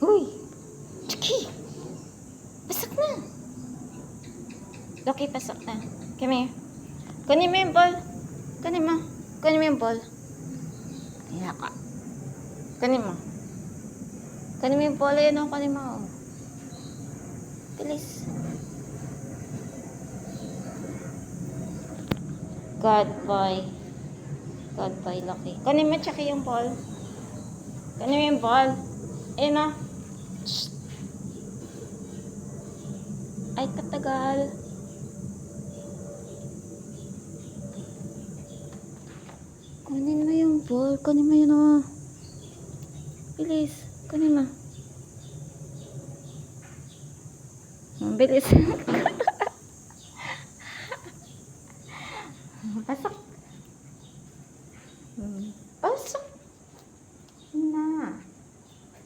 Uy! Chucky! Pasak na! Loki, pasak na. Come here. Kunin mo yung ball. Kunin mo. Kunin mo yung ball. Ayan ka. Kunin mo. Kunin mo yung ball. Ayan o, kunin mo. Bilis. Goodbye. Goodbye, Loki. Kunin mo, Chucky, yung ball. Kunin mo yung ball. Ayan o. Shh. Ay, katagal. Kunin mo yung ball. Kunin mo yun o. Bilis. Kunin mo. Bilis.